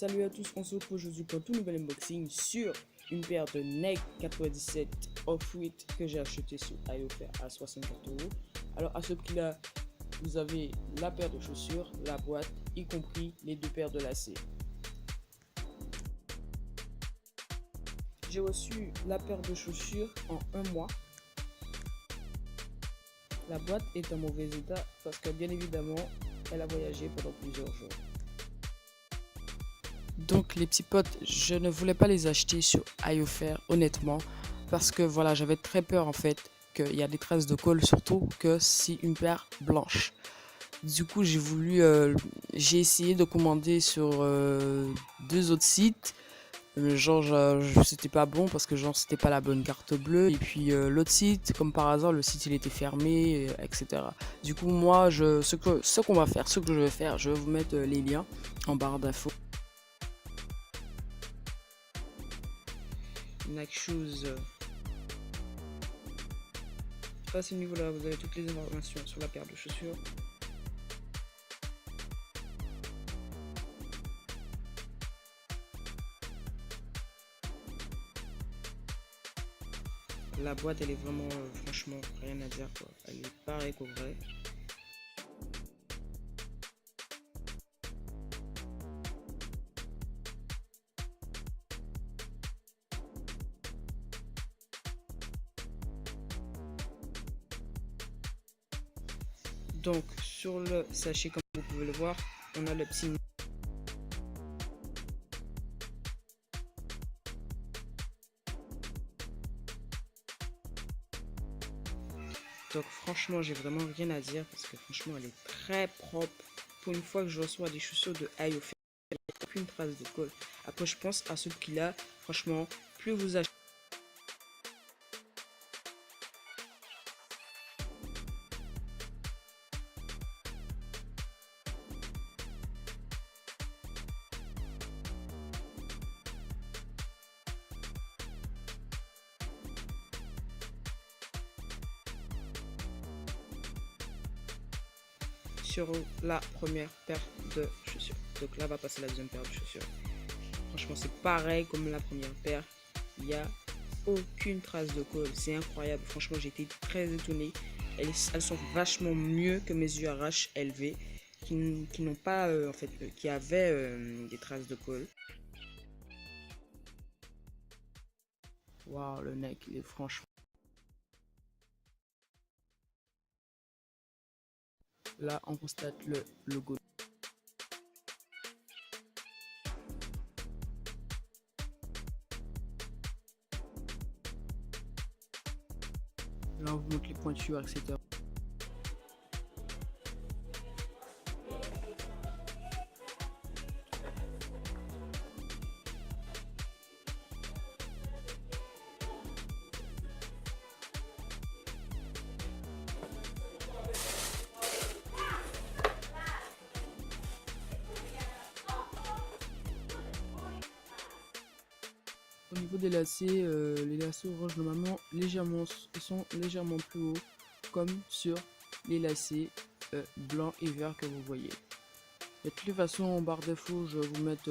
Salut à tous, on se retrouve aujourd'hui pour un tout nouvel unboxing sur une paire de Nike 97 Off-White que j'ai acheté sur iOffer à 64 euros. Alors à ce prix là, vous avez la paire de chaussures, la boîte, y compris les deux paires de lacets. J'ai reçu la paire de chaussures en un mois. La boîte est en mauvais état parce que bien évidemment, elle a voyagé pendant plusieurs jours. Donc les petits potes, je ne voulais pas les acheter sur iOffer honnêtement parce que voilà, j'avais très peur en fait qu'il y a des traces de colle, surtout que c'est une paire blanche. Du coup j'ai essayé de commander sur deux autres sites. C'était pas bon parce que genre c'était pas la bonne carte bleue, et puis l'autre site, comme par hasard, le site il était fermé, etc. Du coup moi ce que je vais faire, je vais vous mettre les liens en barre d'infos. Nike Shoes. À ce niveau là, vous avez toutes les informations sur la paire de chaussures. La boîte elle est vraiment franchement rien à dire quoi. Elle est pareille qu'au vrai. Donc sur le sachet, comme vous pouvez le voir, on a le petit. Donc franchement j'ai vraiment rien à dire parce que franchement elle est très propre. Pour une fois que je reçois des chaussures de iOffer, elle n'a aucune trace de colle. Après je pense à ce prix là, franchement plus vous achetez. Sur la première paire de chaussures. Donc là va passer la deuxième paire de chaussures. Franchement c'est pareil comme la première paire. Il n'y a aucune trace de colle. C'est incroyable. Franchement j'ai été très étonné. Elles sont vachement mieux que mes URH LV qui n'ont pas en fait qui avaient des traces de colle. Waouh, le Nike il est franchement. Là on constate le logo. Là on vous montre les pointures, etc. Au niveau des lacets, les lacets orange normalement sont légèrement plus hauts, comme sur les lacets blancs et verts que vous voyez. De toutes les façons, en barre d'infos, je vais vous mettre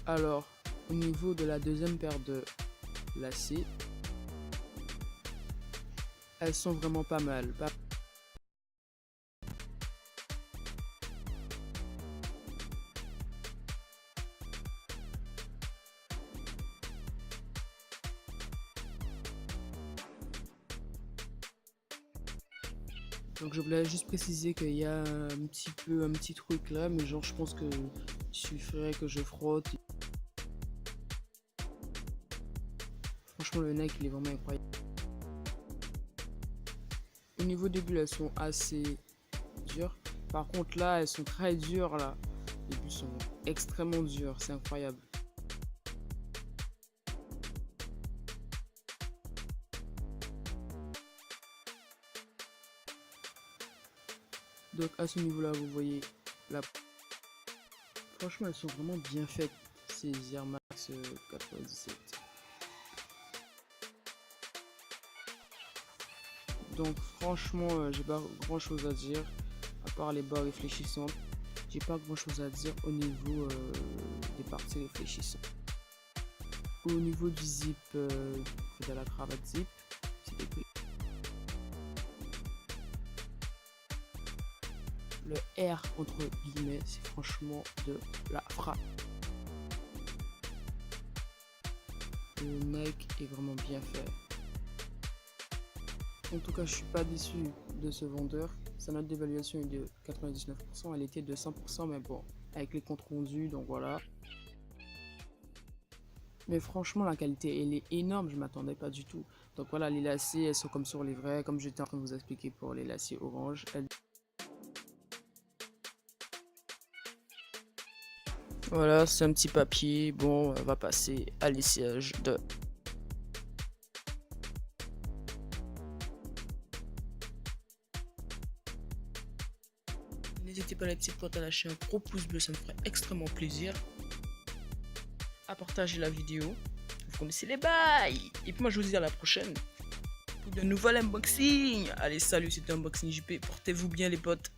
alors au niveau de la deuxième paire de lacets, elles sont vraiment pas mal. Donc je voulais juste préciser qu'il y a un petit truc là, mais genre je pense que il suffirait que je frotte. Franchement le Nike il est vraiment incroyable. Au niveau des bulles elles sont assez dures. Par contre là elles sont très dures là. Les bulles sont extrêmement dures, c'est incroyable. Donc à ce niveau là vous voyez la. Franchement elles sont vraiment bien faites ces Air Max 97. Donc franchement, j'ai pas grand chose à dire, à part les barres réfléchissantes. J'ai pas grand chose à dire au niveau des parties réfléchissantes. Au niveau du zip, de la cravate zip, c'est écrit. Le R entre guillemets, c'est franchement de la frappe. Le neck est vraiment bien fait. En tout cas, je suis pas déçu de ce vendeur. Sa note d'évaluation est de 99%, elle était de 100%, mais bon, avec les comptes rendus, donc voilà. Mais franchement, la qualité, elle est énorme, je m'attendais pas du tout. Donc voilà, les lacets, elles sont comme sur les vrais, comme j'étais en train de vous expliquer pour les lacets orange. Voilà, c'est un petit papier. Bon, on va passer à l'essayage de... N'hésitez pas les petits potes à lâcher un gros pouce bleu, ça me ferait extrêmement plaisir. À partager la vidéo. Vous connaissez les bails. Et puis moi je vous dis à la prochaine pour de nouveaux unboxing. Allez, salut, c'était Unboxing JP. Portez-vous bien les potes.